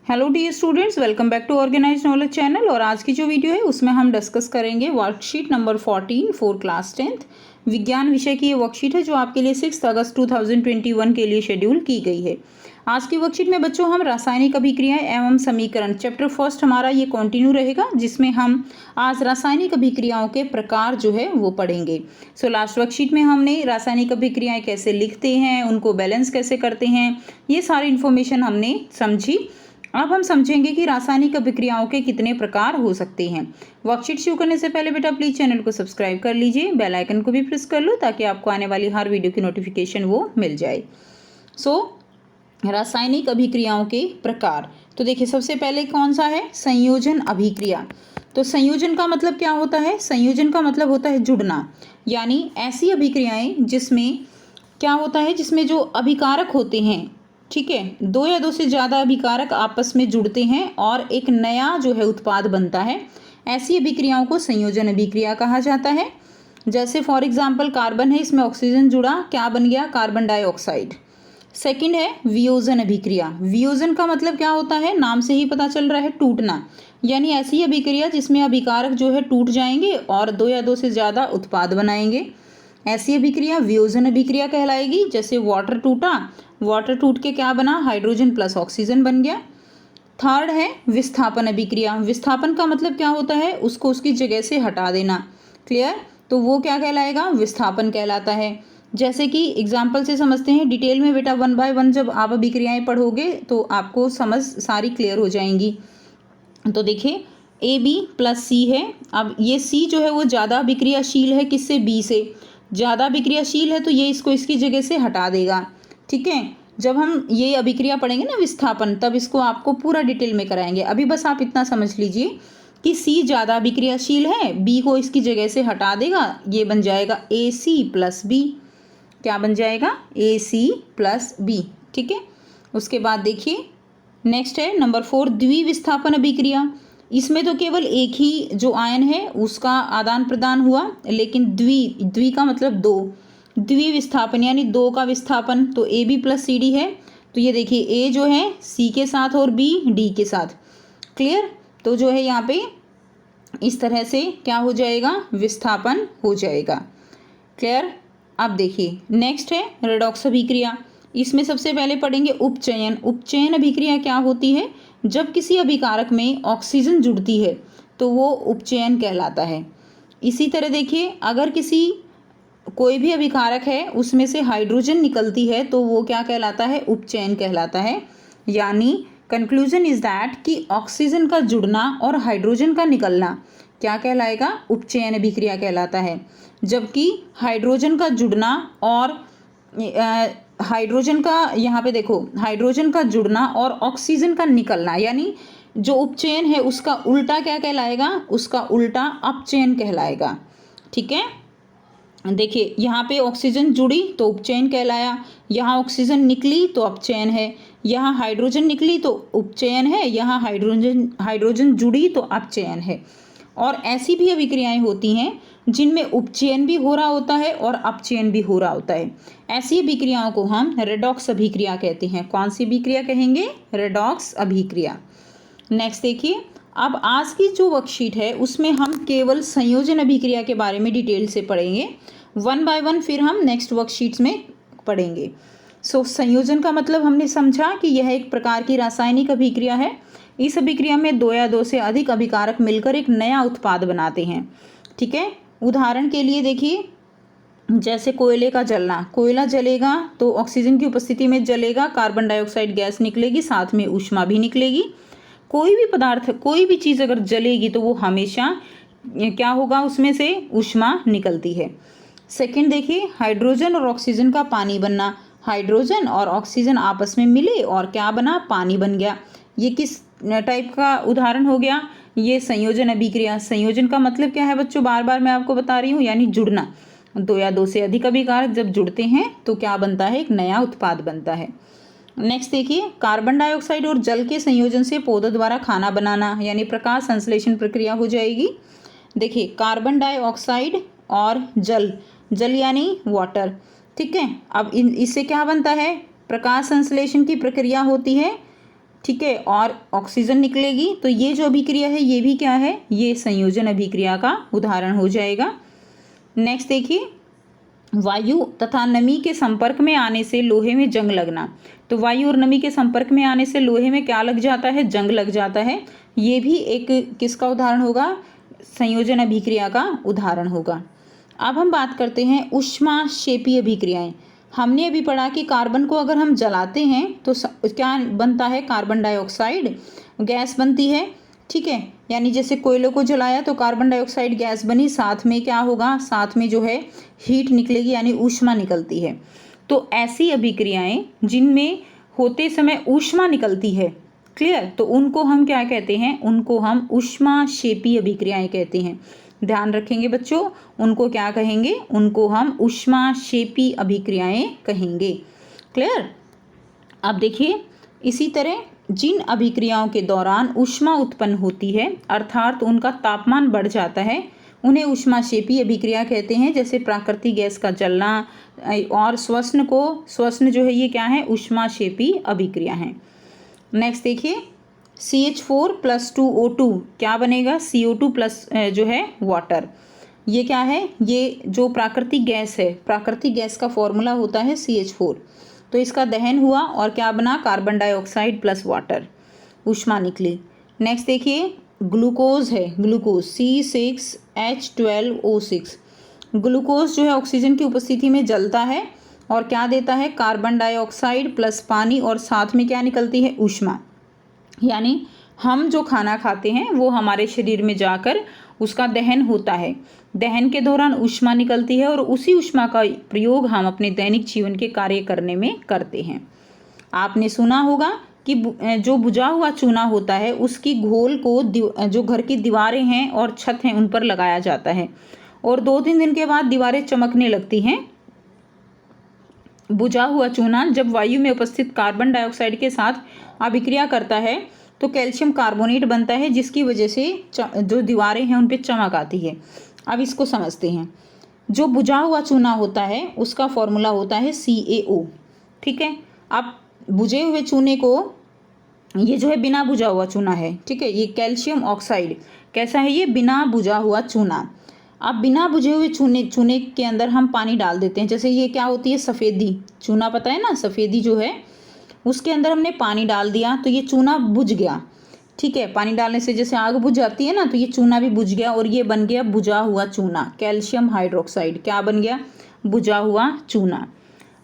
Hello dear students, welcome back to organize knowledge channel. और आज की जो वीडियो है उसमें हम डिस्कस करेंगे worksheet number 14 for class 10th विज्ञान विषय की ये वर्कशीट है जो आपके लिए 6 अगस्त 2021 के लिए शेड्यूल की गई है। आज की वर्कशीट में बच्चों हम रासायनिक अभिक्रियाएं एवं समीकरण चैप्टर फर्स्ट हमारा ये कंटिन्यू रहेगा, जिसमें हम आज रासायनिक अभिक्रियाओं के प्रकार जो है वो पढ़ेंगे। सो लास्ट वर्कशीट में हमने रासायनिक अभिक्रियाएं कैसे लिखते हैं, उनको बैलेंस कैसे करते हैं, ये सारी इन्फॉर्मेशन हमने समझी। अब हम समझेंगे कि रासायनिक अभिक्रियाओं के कितने प्रकार हो सकते हैं। वर्कशीट शुरू करने से पहले बेटा प्लीज चैनल को सब्सक्राइब कर लीजिए, बेल आइकन को भी प्रेस कर लो ताकि आपको आने वाली हर वीडियो की नोटिफिकेशन वो मिल जाए। रासायनिक अभिक्रियाओं के प्रकार, तो देखिए सबसे पहले कौन सा है, संयोजन अभिक्रिया। तो संयोजन का मतलब क्या होता है, संयोजन का मतलब होता है जुड़ना, यानी ऐसी अभिक्रियाएं जिसमें क्या होता है, जिसमें जो अभिकारक होते हैं, ठीक है, दो या दो से ज़्यादा अभिकारक आपस में जुड़ते हैं और एक नया जो है उत्पाद बनता है, ऐसी अभिक्रियाओं को संयोजन अभिक्रिया कहा जाता है। जैसे फॉर एग्जांपल कार्बन है, इसमें ऑक्सीजन जुड़ा, क्या बन गया, कार्बन डाइऑक्साइड। सेकंड है वियोजन अभिक्रिया। वियोजन का मतलब क्या होता है, नाम से ही पता चल रहा है, टूटना, यानी ऐसी अभिक्रिया जिसमें अभिकारक जो है टूट जाएंगे और दो या दो से ज़्यादा उत्पाद बनाएंगे, ऐसी अभिक्रिया वियोजन अभिक्रिया कहलाएगी। जैसे वाटर टूटा, वाटर टूट के क्या बना, हाइड्रोजन प्लस ऑक्सीजन बन गया। थर्ड है विस्थापन अभिक्रिया। विस्थापन का मतलब क्या होता है, उसको उसकी जगह से हटा देना, क्लियर, तो वो क्या कहलाएगा, विस्थापन कहलाता है। जैसे कि एग्जाम्पल से समझते हैं, डिटेल में बेटा 1 बाय 1 जब आप अभिक्रियाएं पढ़ोगे तो आपको समझ सारी क्लियर हो जाएंगी। तो देखिए AB प्लस C है, अब ये C जो है वो ज़्यादा अभिक्रियाशील है, किससे, B से ज़्यादा अभिक्रियाशील है, तो ये इसको इसकी जगह से हटा देगा, ठीक है। जब हम ये अभिक्रिया पढ़ेंगे ना विस्थापन, तब इसको आपको पूरा डिटेल में कराएंगे। अभी बस आप इतना समझ लीजिए कि C ज़्यादा अभिक्रियाशील है, B को इसकी जगह से हटा देगा, ये बन जाएगा AC प्लस B। क्या बन जाएगा, AC प्लस B, ठीक है। उसके बाद देखिए नेक्स्ट है नंबर 4 द्विविस्थापन अभिक्रिया। इसमें तो केवल एक ही जो आयन है उसका आदान प्रदान हुआ, लेकिन द्वि का मतलब दो, द्विविस्थापन यानी दो का विस्थापन, तो AB प्लस CD है, तो ये देखिए A जो है C के साथ और B D के साथ, क्लियर। तो जो है यहाँ पे इस तरह से क्या हो जाएगा, विस्थापन हो जाएगा, क्लियर। अब देखिए नेक्स्ट है रेडॉक्स अभिक्रिया। इसमें सबसे पहले पढ़ेंगे उपचयन। उपचयन अभिक्रिया क्या होती है, जब किसी अभिकारक में ऑक्सीजन जुड़ती है तो वो उपचयन कहलाता है। इसी तरह देखिए अगर कोई भी अभिकारक है उसमें से हाइड्रोजन निकलती है तो वो क्या कहलाता है, उपचयन कहलाता है। यानी कंक्लूजन इज दैट कि ऑक्सीजन का जुड़ना और हाइड्रोजन का निकलना क्या कहलाएगा, उपचयन अभिक्रिया कहलाता है। जबकि हाइड्रोजन का जुड़ना और हाइड्रोजन का, यहाँ पे देखो, हाइड्रोजन का जुड़ना और ऑक्सीजन का निकलना, यानी जो उपचयन है उसका उल्टा क्या कहलाएगा, उसका उल्टा अपचयन कहलाएगा, ठीक है। देखिए यहाँ पे ऑक्सीजन जुड़ी तो उपचयन कहलाया, यहाँ ऑक्सीजन निकली तो अपचयन है, यहाँ हाइड्रोजन निकली तो उपचयन है, यहाँ हाइड्रोजन जुड़ी तो अपचयन है। और ऐसी भी अभिक्रियाएं होती हैं जिनमें उपचयन भी हो रहा होता है और अपचयन भी हो रहा होता है। ऐसी अभिक्रियाओं को हम रेडॉक्स अभिक्रिया कहते हैं। कौन सी अभिक्रिया कहेंगे, रेडॉक्स अभिक्रिया। नेक्स्ट देखिए, अब आज की जो वर्कशीट है उसमें हम केवल संयोजन अभिक्रिया के बारे में डिटेल से पढ़ेंगे, 1 बाय 1 फिर हम नेक्स्ट वर्कशीट्स में पढ़ेंगे। संयोजन का मतलब हमने समझा कि यह एक प्रकार की रासायनिक अभिक्रिया है। इस अभिक्रिया में दो या दो से अधिक अभिकारक मिलकर एक नया उत्पाद बनाते हैं, ठीक है। उदाहरण के लिए देखिए जैसे कोयले का जलना, कोयला जलेगा तो ऑक्सीजन की उपस्थिति में जलेगा, कार्बन डाइऑक्साइड गैस निकलेगी, साथ में ऊष्मा भी निकलेगी। कोई भी पदार्थ, कोई भी चीज़ अगर जलेगी तो वो हमेशा क्या होगा, उसमें से ऊष्मा निकलती है। सेकंड देखिए हाइड्रोजन और ऑक्सीजन का पानी बनना। हाइड्रोजन और ऑक्सीजन आपस में मिले और क्या बना, पानी बन गया। ये किस टाइप का उदाहरण हो गया, ये संयोजन अभिक्रिया। संयोजन का मतलब क्या है बच्चों, बार बार मैं आपको बता रही हूँ, यानी जुड़ना। दो या दो से अधिक अभिकारक जब जुड़ते हैं तो क्या बनता है, एक नया उत्पाद बनता है। नेक्स्ट देखिए कार्बन डाइऑक्साइड और जल के संयोजन से पौधों द्वारा खाना बनाना, यानी प्रकाश संश्लेषण प्रक्रिया हो जाएगी। देखिए कार्बन डाइऑक्साइड और जल, जल यानी वाटर, ठीक है। अब इससे क्या बनता है, प्रकाश संश्लेषण की प्रक्रिया होती है ठीक है, और ऑक्सीजन निकलेगी। तो ये जो अभिक्रिया है ये भी क्या है, ये संयोजन अभिक्रिया का उदाहरण हो जाएगा। नेक्स्ट देखिए, वायु तथा नमी के संपर्क में आने से लोहे में जंग लगना। तो वायु और नमी के संपर्क में आने से लोहे में क्या लग जाता है, जंग लग जाता है। ये भी एक किसका उदाहरण होगा, संयोजन अभिक्रिया का उदाहरण होगा। अब हम बात करते हैं ऊष्माक्षेपी अभिक्रियाएं। हमने अभी पढ़ा कि कार्बन को अगर हम जलाते हैं तो क्या बनता है, कार्बन डाइऑक्साइड गैस बनती है। ठीक है, यानी जैसे कोयले को जलाया तो कार्बन डाइऑक्साइड गैस बनी, साथ में क्या होगा, साथ में जो है हीट निकलेगी यानी ऊष्मा निकलती है। तो ऐसी अभिक्रियाएं जिनमें होते समय ऊष्मा निकलती है, क्लियर, तो उनको हम क्या कहते हैं, उनको हम ऊष्माक्षेपी अभिक्रियाएं कहते हैं। ध्यान रखेंगे बच्चों, उनको क्या कहेंगे, उनको हम ऊष्माक्षेपी अभिक्रियाएं कहेंगे। क्लियर। अब देखिए, इसी तरह जिन अभिक्रियाओं के दौरान ऊष्मा उत्पन्न होती है अर्थात उनका तापमान बढ़ जाता है, उन्हें ऊष्माक्षेपी अभिक्रिया कहते हैं। जैसे प्राकृतिक गैस का जलना और श्वसन जो है ये क्या है, ऊष्माक्षेपी अभिक्रिया है। नेक्स्ट देखिए, CH4 + 2O2 क्या बनेगा, CO2 प्लस जो है वाटर। ये क्या है, ये जो प्राकृतिक गैस है, प्राकृतिक गैस का फॉर्मूला होता है CH4। तो इसका दहन हुआ और क्या बना, कार्बन डाइऑक्साइड प्लस वाटर, ऊष्मा निकली। नेक्स्ट देखिए, ग्लूकोज है, ग्लूकोज C6H12O6। ग्लूकोज जो है ऑक्सीजन की उपस्थिति में जलता है और क्या देता है, कार्बन डाइऑक्साइड प्लस पानी, और साथ में क्या निकलती है, ऊष्मा। यानी हम जो खाना खाते हैं वो हमारे शरीर में जाकर उसका दहन होता है, दहन के दौरान ऊष्मा निकलती है और उसी ऊष्मा का प्रयोग हम अपने दैनिक जीवन के कार्य करने में करते हैं। आपने सुना होगा कि जो बुझा हुआ चूना होता है उसकी घोल को जो घर की दीवारें हैं और छत हैं उन पर लगाया जाता है और 2-3 दिन के बाद दीवारें चमकने लगती हैं। बुझा हुआ चूना जब वायु में उपस्थित कार्बन डाइऑक्साइड के साथ अभिक्रिया करता है तो कैल्शियम कार्बोनेट बनता है, जिसकी वजह से जो दीवारें हैं उन पे चमक आती है। अब इसको समझते हैं। जो बुझा हुआ चूना होता है उसका फॉर्मूला होता है CaO। ठीक है, अब बुझे हुए चूने को, ये जो है बिना बुझा हुआ चूना है, ठीक है, ये कैल्शियम ऑक्साइड कैसा है, ये बिना बुझा हुआ चूना। अब बिना बुझे हुए चूने के अंदर हम पानी डाल देते हैं। जैसे ये क्या होती है, सफ़ेदी चूना, पता है ना, सफ़ेदी जो है उसके अंदर हमने पानी डाल दिया तो ये चूना बुझ गया। ठीक है, पानी डालने से जैसे आग बुझ जाती है ना, तो ये चूना भी बुझ गया और ये बन गया बुझा हुआ चूना, कैल्शियम हाइड्रोक्साइड। क्या बन गया, बुझा हुआ चूना।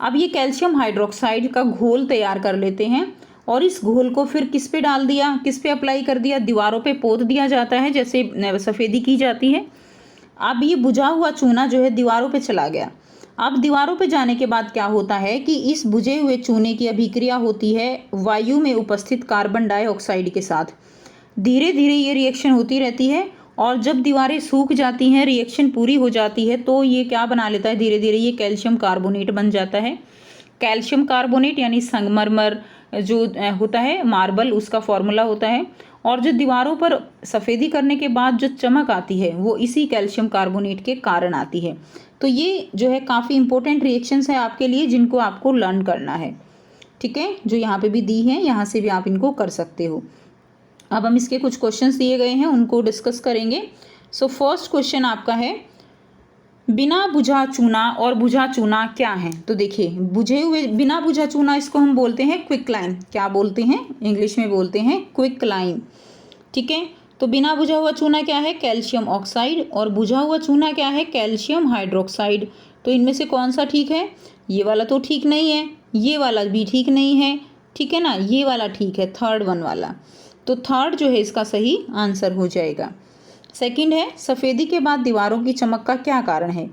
अब ये कैल्शियम हाइड्रोक्साइड का घोल तैयार कर लेते हैं और इस घोल को फिर किस पे डाल दिया, किस पे अप्लाई कर दिया, दीवारों पे पोत दिया जाता है, जैसे सफ़ेदी की जाती है। अब ये बुझा हुआ चूना जो है दीवारों पे चला गया। अब दीवारों पे जाने के बाद क्या होता है कि इस बुझे हुए चूने की अभिक्रिया होती है वायु में उपस्थित कार्बन डाइऑक्साइड के साथ। धीरे धीरे ये रिएक्शन होती रहती है और जब दीवारें सूख जाती हैं, रिएक्शन पूरी हो जाती है, तो ये क्या बना लेता है, धीरे धीरे ये कैल्शियम कार्बोनेट बन जाता है। कैल्शियम कार्बोनेट यानी संगमरमर जो होता है, मार्बल, उसका फॉर्मूला होता है। और जो दीवारों पर सफ़ेदी करने के बाद जो चमक आती है वो इसी कैल्शियम कार्बोनेट के कारण आती है। तो ये जो है काफ़ी इंपॉर्टेंट रिएक्शंस है आपके लिए, जिनको आपको लर्न करना है। ठीक है, जो यहाँ पे भी दी हैं, यहाँ से भी आप इनको कर सकते हो। अब हम इसके कुछ क्वेश्चंस दिए गए हैं, उनको डिस्कस करेंगे। सो फर्स्ट क्वेश्चन आपका है, बिना बुझा चूना और बुझा चूना क्या है। तो देखिए, बुझे हुए बिना बुझा चूना, इसको हम बोलते हैं क्विकलाइन। क्या बोलते हैं, इंग्लिश में बोलते हैं क्विकलाइन। ठीक है, तो बिना बुझा हुआ चूना क्या है, कैल्शियम ऑक्साइड, और बुझा हुआ चूना क्या है, कैल्शियम हाइड्रोक्साइड। तो इनमें से कौन सा ठीक है, ये वाला तो ठीक नहीं है, ये वाला भी ठीक नहीं है, ठीक है ना, ये वाला ठीक है, थर्ड वन वाला। तो थर्ड जो है इसका सही आंसर हो जाएगा। सेकंड है, सफ़ेदी के बाद दीवारों की चमक का क्या कारण है।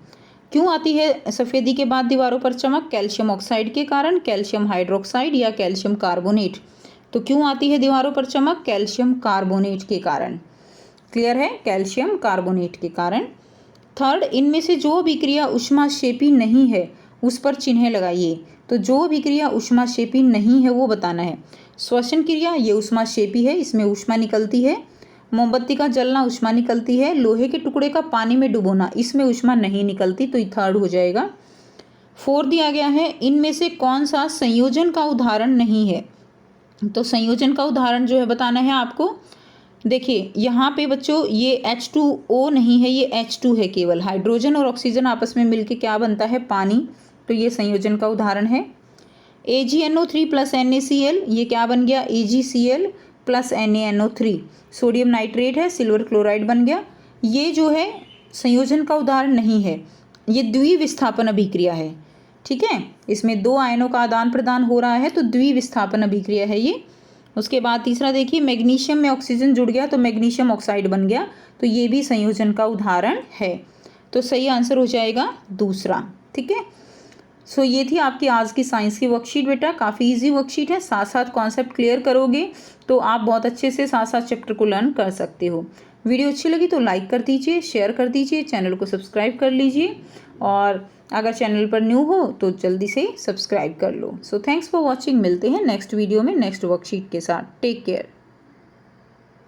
क्यों आती है सफ़ेदी के बाद दीवारों पर चमक, कैल्शियम ऑक्साइड के कारण, कैल्शियम हाइड्रोक्साइड या कैल्शियम कार्बोनेट। तो क्यों आती है दीवारों पर चमक, कैल्शियम कार्बोनेट के कारण। क्लियर है, कैल्शियम कार्बोनेट के कारण। थर्ड, इनमें से जो अभिक्रिया ऊष्माक्षेपी नहीं है उस पर चिन्ह लगाइए। तो जो अभिक्रिया ऊष्माक्षेपी नहीं है वो बताना है। श्वसन क्रिया, ये ऊष्माक्षेपी है, इसमें ऊष्मा निकलती है। मोमबत्ती का जलना, ऊष्मा निकलती है। लोहे के टुकड़े का पानी में डुबोना, इसमें ऊष्मा नहीं निकलती, तो ये थर्ड हो जाएगा। फोर्थ दिया गया है, इनमें से कौन सा संयोजन का उदाहरण नहीं है। तो संयोजन का उदाहरण जो है बताना है आपको। देखिए यहाँ पे बच्चों ये H2O नहीं है, ये H2 है केवल। हाइड्रोजन और ऑक्सीजन आपस में मिलके क्या बनता है, पानी। तो ये संयोजन का उदाहरण है। AgNO3 प्लस NaCl, ये क्या बन गया, AgCl plus NaNO3। Sodium nitrate है, सिल्वर क्लोराइड बन गया। ये जो है संयोजन का उदाहरण नहीं है, ये द्विविस्थापन अभिक्रिया है। ठीक है, इसमें दो आयनों का आदान प्रदान हो रहा है, तो द्विविस्थापन अभिक्रिया है ये। उसके बाद तीसरा देखिए, मैग्नीशियम में ऑक्सीजन जुड़ गया तो मैग्नीशियम ऑक्साइड बन गया, तो ये भी संयोजन का उदाहरण है। तो सही आंसर हो जाएगा दूसरा। ठीक है, सो ये थी आपकी आज की साइंस की वर्कशीट। बेटा काफ़ी इजी वर्कशीट है, साथ साथ कॉन्सेप्ट क्लियर करोगे तो आप बहुत अच्छे से साथ साथ चैप्टर को लर्न कर सकते हो। वीडियो अच्छी लगी तो लाइक कर दीजिए, शेयर कर दीजिए, चैनल को सब्सक्राइब कर लीजिए, और अगर चैनल पर न्यू हो तो जल्दी से सब्सक्राइब कर लो। सो थैंक्स फॉर वॉचिंग, मिलते हैं नेक्स्ट वीडियो में नेक्स्ट वर्कशीट के साथ। Take care.